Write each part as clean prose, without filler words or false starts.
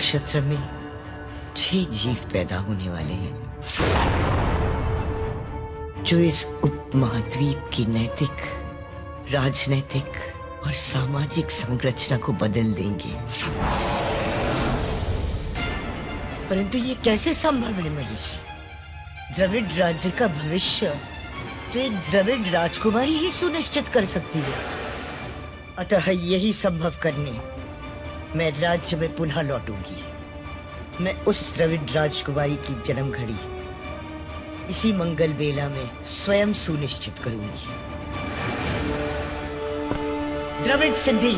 नक्षत्र में 6 जीव पैदा होने वाले हैं जो इस उपमहाद्वीप की नैतिक, राजनैतिक और सामाजिक संरचना को बदल देंगे। परंतु ये कैसे संभव है महिषी? द्रविड़ राज्य का भविष्य तो एक द्रविड़ राजकुमारी ही सुनिश्चित कर सकती है। अतः यही संभव करने मैं राज्य में पुनः लौटूंगी। मैं उस द्रविड़ राजकुमारी की जन्म घड़ी इसी मंगल बेला में स्वयं सुनिश्चित करूंगी। द्रविड़ सिद्धि।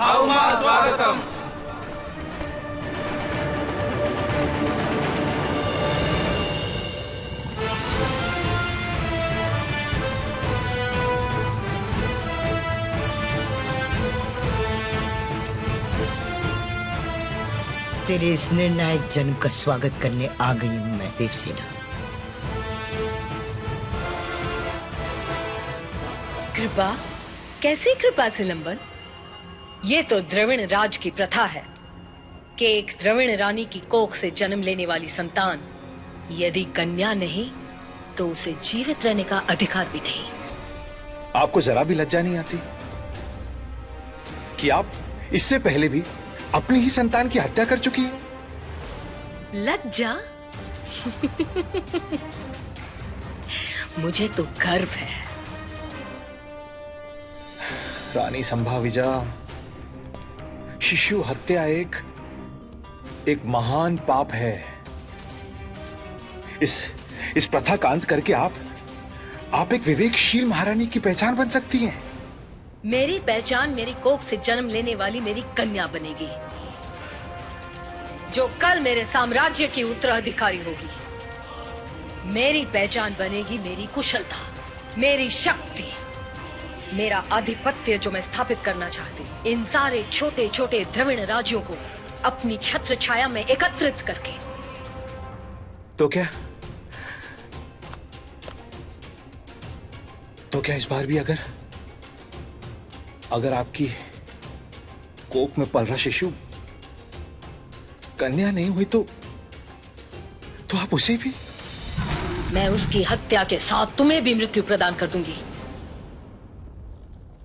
हाउमा स्वागतम। तेरे इस निर्णायक जन्म का स्वागत करने आ गई हूं मैं देवसेना। कृपा? कैसी कृपा सिलंबन? ये तो द्रविड़ राज की प्रथा है कि एक द्रविड़ रानी की कोख से जन्म लेने वाली संतान यदि कन्या नहीं तो उसे जीवित रहने का अधिकार भी नहीं। आपको जरा भी लज्जा नहीं आती कि आप इससे पहले भी अपनी ही संतान की हत्या कर चुकी है? लज्जा? मुझे तो गर्व है। रानी संभाविजा, शिशु हत्या एक महान पाप है। इस प्रथा का अंत करके आप एक विवेकशील महारानी की पहचान बन सकती हैं। मेरी पहचान मेरी कोख से जन्म लेने वाली मेरी कन्या बनेगी, जो कल मेरे साम्राज्य की उत्तराधिकारी होगी। मेरी पहचान बनेगी मेरी कुशलता, मेरी शक्ति, मेरा आधिपत्य जो मैं स्थापित करना चाहती। इन सारे छोटे छोटे द्रविड़ राज्यों को अपनी छत्र छाया में एकत्रित करके। तो क्या इस बार भी अगर आपकी कोख में पल रहा शिशु कन्या नहीं हुई तो आप उसे भी? मैं उसकी हत्या के साथ तुम्हें भी मृत्यु प्रदान कर दूंगी।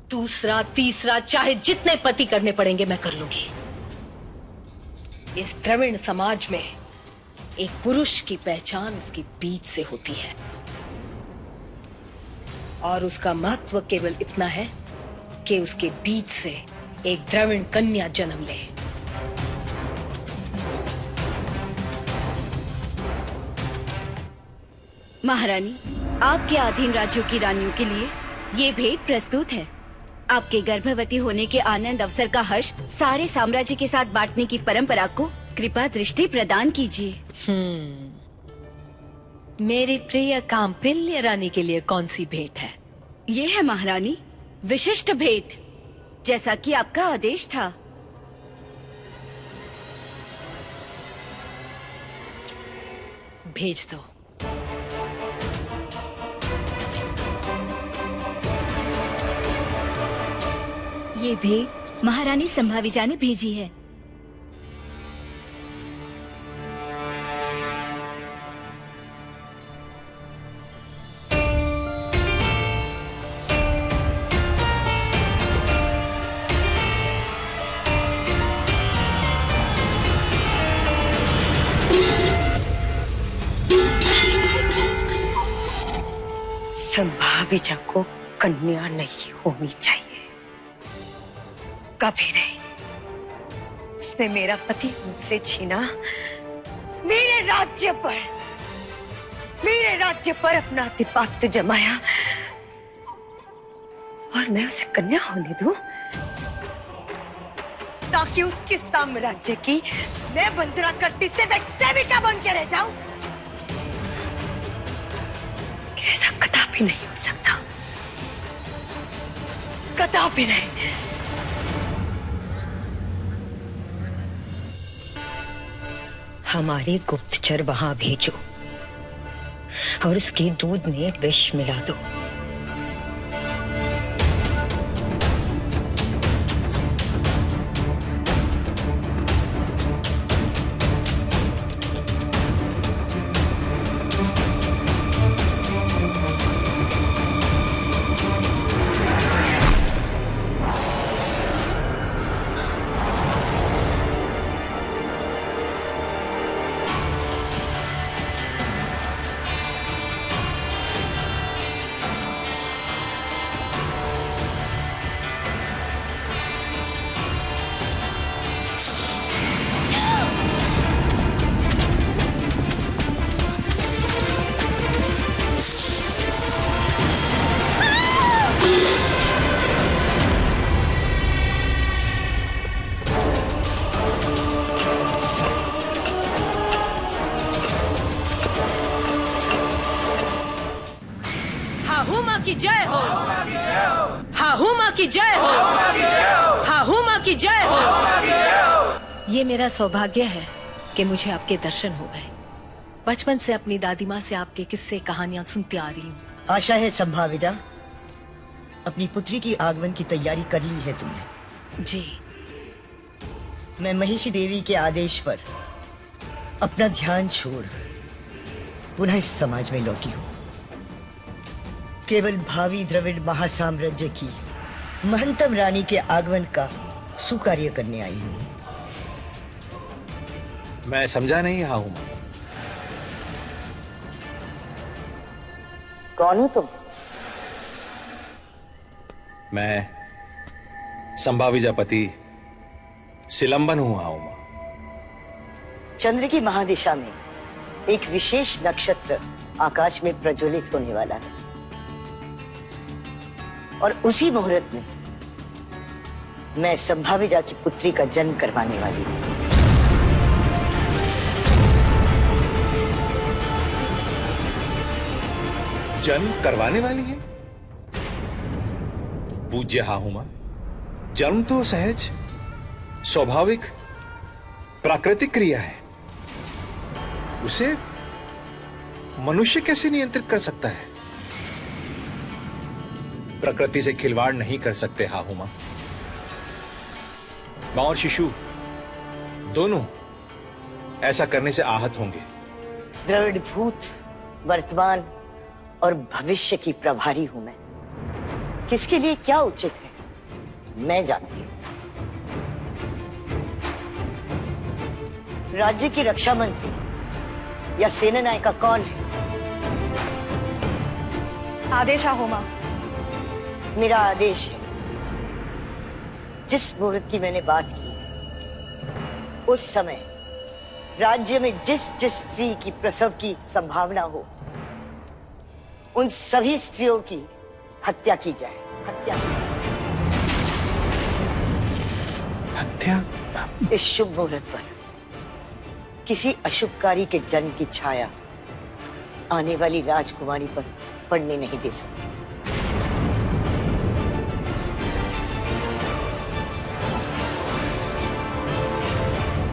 दूसरा, तीसरा, चाहे जितने पति करने पड़ेंगे मैं कर लूंगी। इस द्रविड़ समाज में एक पुरुष की पहचान उसकी बीज से होती है और उसका महत्व केवल इतना है कि उसके बीच से एक द्रविड़ कन्या जन्म ले। महारानी, आपके अधीन राज्यों की रानियों के लिए ये भेंट प्रस्तुत है। आपके गर्भवती होने के आनंद अवसर का हर्ष सारे साम्राज्य के साथ बांटने की परंपरा को कृपा दृष्टि प्रदान कीजिए। मेरी प्रिय काम्पिल्य रानी के लिए कौन सी भेंट है? ये है महारानी, विशिष्ट भेंट, जैसा कि आपका आदेश था। भेज दो। ये भेंट महारानी संभाविजा ने भेजी है। संभाविजा को कन्या नहीं होनी चाहिए, कभी नहीं। उसने मेरा पति मुझसे छीना, मेरे राज्य पर अपना आधिपत्य जमाया और मैं उसे कन्या होने दूं? ताकि उसके साम्राज्य की मैं वंदना करती सिर्फ एक सेविका बन के रह जाऊं। ऐसा कदापि नहीं हो सकता, कदापि नहीं। हमारे गुप्तचर वहां भेजो और उसके दूध में विष मिला दो। हाहू की जय हो, हाहू माँ की जय हो, हाहू माँ की जय हो। ये मेरा सौभाग्य है कि मुझे आपके दर्शन हो गए। बचपन से अपनी दादी माँ से आपके किस्से कहानियां सुनती आ रही हूँ। आशा है संभाविता अपनी पुत्री की आगमन की तैयारी कर ली है तुमने। जी। मैं महिषी देवी के आदेश पर अपना ध्यान छोड़ पुनः इस समाज में लौटी हूँ। केवल भावी द्रविड़ महासाम्राज्य की महंतम रानी के आगमन का सुकार्य करने आई हूँ। मैं समझा नहीं हाहू मां। कौन हो तुम? मैं संभाविजापति सिलंबन हूं हाहू मां। चंद्र की महादिशा में एक विशेष नक्षत्र आकाश में प्रज्वलित होने वाला है और उसी मुहूर्त में मैं संभाविजा की पुत्री का जन्म करवाने वाली हूं। जन्म करवाने वाली है? पूज्य हाहू मां, जन्म तो सहज, स्वाभाविक, प्राकृतिक क्रिया है। उसे मनुष्य कैसे नियंत्रित कर सकता है? प्रकृति से खिलवाड़ नहीं कर सकते हाहू मां। मां और शिशु दोनों ऐसा करने से आहत होंगे। द्रविड़ भूत, वर्तमान और भविष्य की प्रभारी हूं मैं। किसके लिए क्या उचित है मैं जानती हूं। राज्य की रक्षा मंत्री या सेना नायिका कौन है? आदेश हाहू मां। मेरा आदेश है। जिस मुहूर्त की मैंने बात की उस समय राज्य में जिस जिस स्त्री की प्रसव की संभावना हो उन सभी स्त्रियों की हत्या की जाए। हत्या? इस शुभ मुहूर्त पर किसी अशुभकारी के जन्म की छाया आने वाली राजकुमारी पर पड़ने नहीं दे सकती।